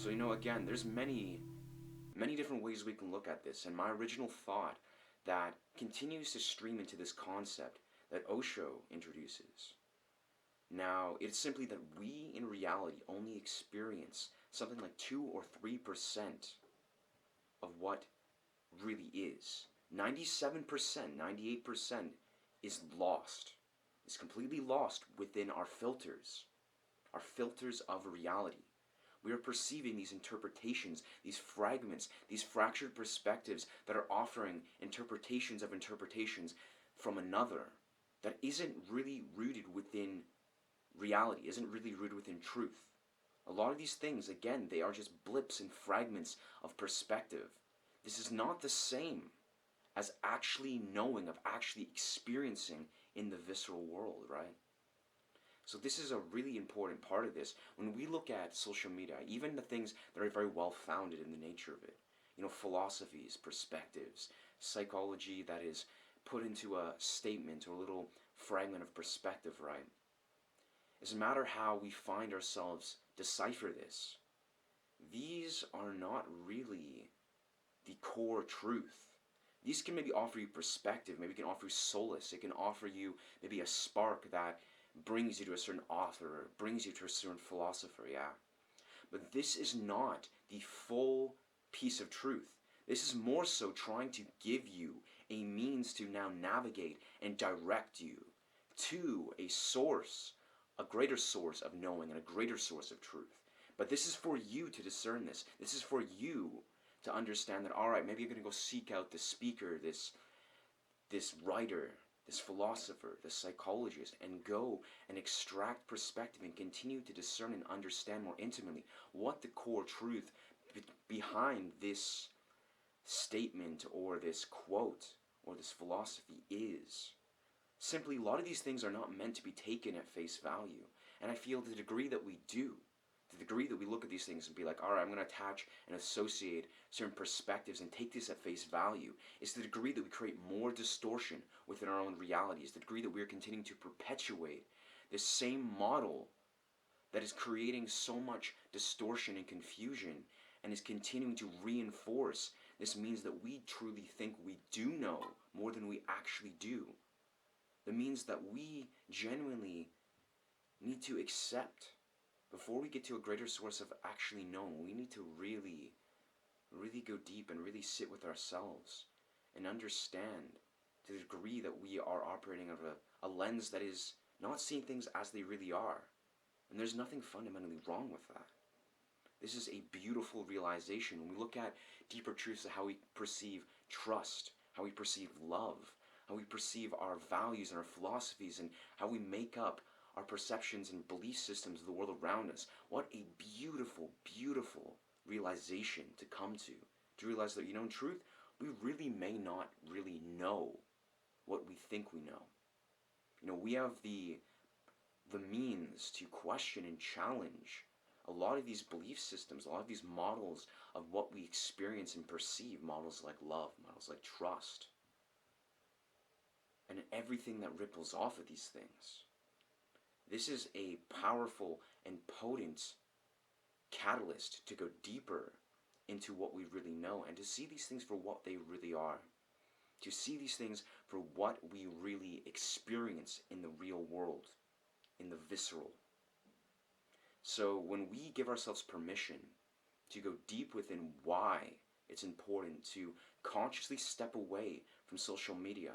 So, again, there's many different ways we can look at this, and my original thought that continues to stream into this concept that Osho introduces. Now, it's simply that we in reality only experience something like 2 or 3% of what really is. 97%, 98% is lost. It's completely lost within our filters of reality. We are perceiving these interpretations, these fragments, these fractured perspectives that are offering interpretations of interpretations from another that isn't really rooted within reality, isn't really rooted within truth. A lot of these things, again, they are just blips and fragments of perspective. This is not the same as actually knowing, of actually experiencing in the visceral world, right? So this is a really important part of this. When we look at social media, even the things that are very well founded in the nature of it, philosophies, perspectives, psychology that is put into a statement or a little fragment of perspective, right? It's a matter how we find ourselves decipher this. These are not really the core truth. These can maybe offer you perspective, maybe can offer you solace, it can offer you maybe a spark that brings you to a certain author, or brings you to a certain philosopher, yeah. But this is not the full piece of truth. This is more so trying to give you a means to now navigate and direct you to a source, a greater source of knowing and a greater source of truth. But this is for you to discern this. This is for you to understand that, alright, maybe you're going to go seek out this speaker, this writer, this philosopher, this psychologist, and go and extract perspective and continue to discern and understand more intimately what the core truth behind this statement or this quote or this philosophy is. Simply, a lot of these things are not meant to be taken at face value. And I feel the degree that we do, the degree that we look at these things and be like, alright, I'm going to attach and associate certain perspectives and take this at face value, is the degree that we create more distortion within our own realities, the degree that we are continuing to perpetuate this same model that is creating so much distortion and confusion and is continuing to reinforce this means that we truly think we do know more than we actually do. That means that we genuinely need to accept, before we get to a greater source of actually knowing, we need to really go deep and really sit with ourselves and understand to the degree that we are operating of a lens that is not seeing things as they really are. And there's nothing fundamentally wrong with that. This is a beautiful realization. When we look at deeper truths of how we perceive trust, how we perceive love, how we perceive our values and our philosophies, and how we make up our perceptions and belief systems of the world around us. What a beautiful, beautiful realization to come to realize that, in truth, we really may not really know what we think we know. We have the means to question and challenge a lot of these belief systems, a lot of these models of what we experience and perceive, models like love, models like trust, and everything that ripples off of these things. This is a powerful and potent catalyst to go deeper into what we really know and to see these things for what they really are. To see these things for what we really experience in the real world, in the visceral. So when we give ourselves permission to go deep within why it's important to consciously step away from social media,